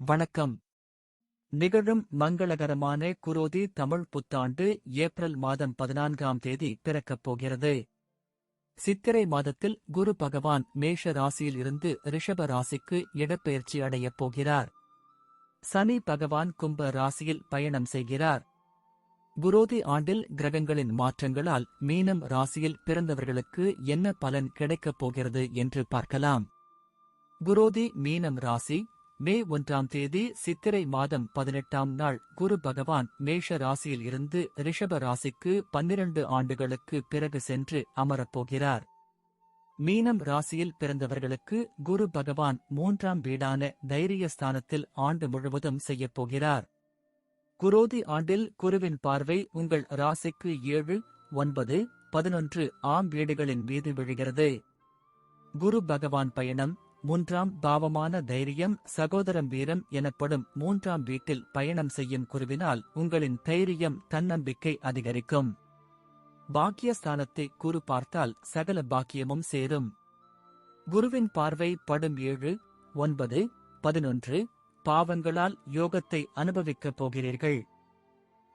வணக்கம். நிகழும் மங்களகரமான குரோதி தமிழ் புத்தாண்டு ஏப்ரல் மாதம் 14ஆம் தேதி பிறக்கப் போகிறது. சித்திரை மாதத்தில் குரு பகவான் மேஷ ராசியில் இருந்து ரிஷப ராசிக்கு இடப்பெயர்ச்சி அடையப் போகிறார். சனி பகவான் கும்ப ராசியில் பயணம் செய்கிறார். குரோதி ஆண்டில் கிரகங்களின் மாற்றங்களால் மீனம் ராசியில் பிறந்தவர்களுக்கு என்ன பலன் கிடைக்கப் போகிறது என்று பார்க்கலாம். குரோதி மீனம் ராசி மே 1ஆம் தேதி சித்திரை மாதம் 18ஆம் நாள் குரு பகவான் மேஷ ராசியில் இருந்து ரிஷப ராசிக்கு 12 ஆண்டுகளுக்கு பிறகு சென்று அமரப்போகிறார். மீனம் ராசியில் பிறந்தவர்களுக்கு குரு பகவான் 3ஆம் வீடான தைரியஸ்தானத்தில் ஆண்டு முழுவதும் செய்யப்போகிறார். குரோதி ஆண்டில் குருவின் பார்வை உங்கள் ராசிக்கு 7, 9, 11 ஆம் வீடுகளின் மீது விழுகிறது. குரு பகவான் பயணம் 3ஆம் பாவமான தைரியம் சகோதரம் வீரம் எனப்படும் 3ஆம் வீட்டில் பயணம் செய்யும் குருவினால் உங்களின் தைரியம் தன்னம்பிக்கை அதிகரிக்கும். பாக்கியஸ்தானத்தை குரு பார்த்தால் சகல பாக்கியமும் சேரும். குருவின் பார்வை படும் 7, 9, 11 பாவங்களால் யோகத்தை அனுபவிக்கப் போகிறீர்கள்.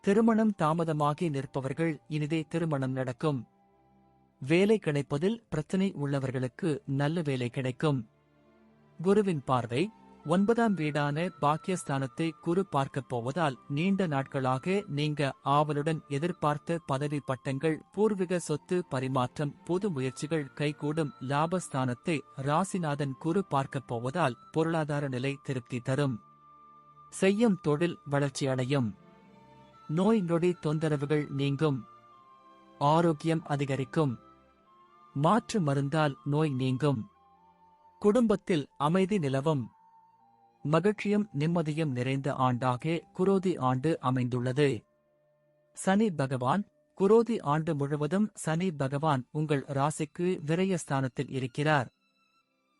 திருமணம் தாமதமாகி நிற்பவர்கள் இனிதே திருமணம் நடக்கும். வேலை கிடைப்பதில் பிரச்சனை உள்ளவர்களுக்கு நல்ல வேலை கிடைக்கும். குருவின் பார்வை 9ஆம் வீடான பாக்கியஸ்தானத்தை குரு பார்க்கப் போவதால் நீண்ட நாட்களாக நீங்க ஆவலுடன் எதிர்பார்த்த பதவி பட்டங்கள், பூர்வீக சொத்து பரிமாற்றம், புது முயற்சிகள் கைகூடும். லாபஸ்தானத்தை ராசிநாதன் குரு பார்க்கப் போவதால் பொருளாதார நிலை திருப்தி தரும். செய்யும் தொழில் வளர்ச்சியடையும். நோய் நொடி தொந்தரவுகள் நீங்கும். ஆரோக்கியம் அதிகரிக்கும். மாற்று மருந்தால் நோய் நீங்கும். குடும்பத்தில் அமைதி நிலவும். மகிழ்ச்சியும் நிம்மதியும் நிறைந்த ஆண்டாக குரோதி ஆண்டு அமைந்துள்ளது. சனி பகவான் குரோதி ஆண்டு முழுவதும் சனி பகவான் உங்கள் ராசிக்கு விரயஸ்தானத்தில் இருக்கிறார்.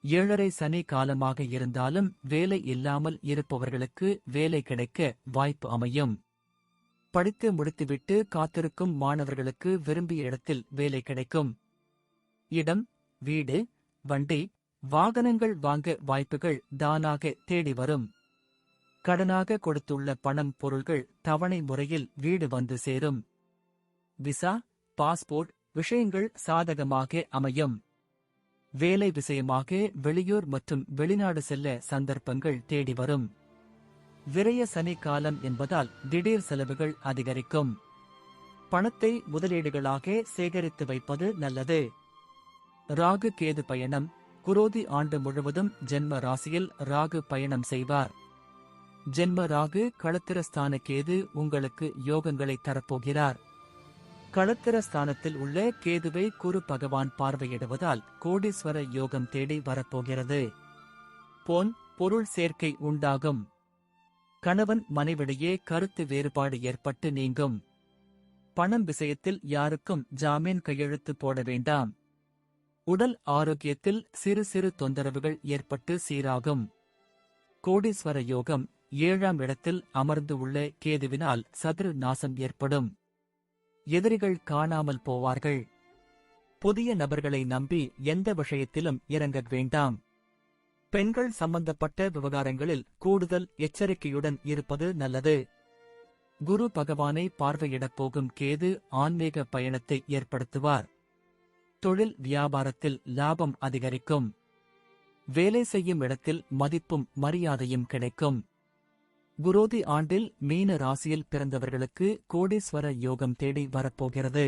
7.5 சனி காலமாக இருந்தாலும் வேலை இல்லாமல் இருப்பவர்களுக்கு வேலை கிடைக்க வாய்ப்பு அமையும். படித்து முடித்துவிட்டு காத்திருக்கும் மாணவர்களுக்கு விரும்பிய இடத்தில் வேலை கிடைக்கும். இடம், வீடு, வண்டி, வாகனங்கள் வாங்க வாய்ப்புகள் தானாக தேடி வரும். கடனாக கொடுத்துள்ள பணம், பொருள்கள் தவணை முறையில் வீடு வந்து சேரும். விசா, பாஸ்போர்ட் விஷயங்கள் சாதகமாக அமையும். வேலை விஷயமாக வெளியூர் மற்றும் வெளிநாடு செல்ல சந்தர்ப்பங்கள் தேடி வரும். விரய சனி காலம் என்பதால் திடீர் செலவுகள் அதிகரிக்கும். பணத்தை முதலீடுகளாக சேகரித்து வைப்பது நல்லது. ராகு கேது பயணம் குரோதி ஆண்டு முழுவதும் ஜென்ம ராசியில் ராகு பயணம் செய்வார். ஜென்ம ராகு களத்திரஸ்தான கேது உங்களுக்கு யோகங்களை தரப்போகிறார். களத்திரஸ்தானத்தில் உள்ள கேதுவை குரு பகவான் பார்வையிடுவதால் கோடீஸ்வர யோகம் தேடி வரப்போகிறது. பொன் பொருள் சேர்க்கை உண்டாகும். கணவன் மனைவிடையே கருத்து வேறுபாடு ஏற்பட்டு நீங்கும். பணம் விஷயத்தில் யாருக்கும் ஜாமீன் கையெழுத்து போட வேண்டாம். உடல் ஆரோக்கியத்தில் சிறு சிறு தொந்தரவுகள் ஏற்பட்டு சீராகும். கோடீஸ்வர யோகம் 7ஆம் இடத்தில் அமர்ந்து உள்ள கேதுவினால் சத்ரு நாசம் ஏற்படும். எதிரிகள் காணாமல் போவார்கள். புதிய நபர்களை நம்பி எந்த விஷயத்திலும் இறங்க வேண்டாம். பெண்கள் சம்பந்தப்பட்ட விவகாரங்களில் கூடுதல் எச்சரிக்கையுடன் இருப்பது நல்லது. குரு பகவானை பார்வையிடப் போகும் கேது ஆன்மீக பயணத்தை ஏற்படுத்துவார். தொழில் வியாபாரத்தில் லாபம் அதிகரிக்கும். வேலை செய்யும் இடத்தில் மதிப்பும் மரியாதையும் கிடைக்கும். குரோதி ஆண்டில் மீன ராசியில் பிறந்தவர்களுக்கு கோடீஸ்வர யோகம் தேடி வரப்போகிறது.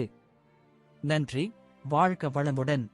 நன்றி. வாழ்க வளமுடன்.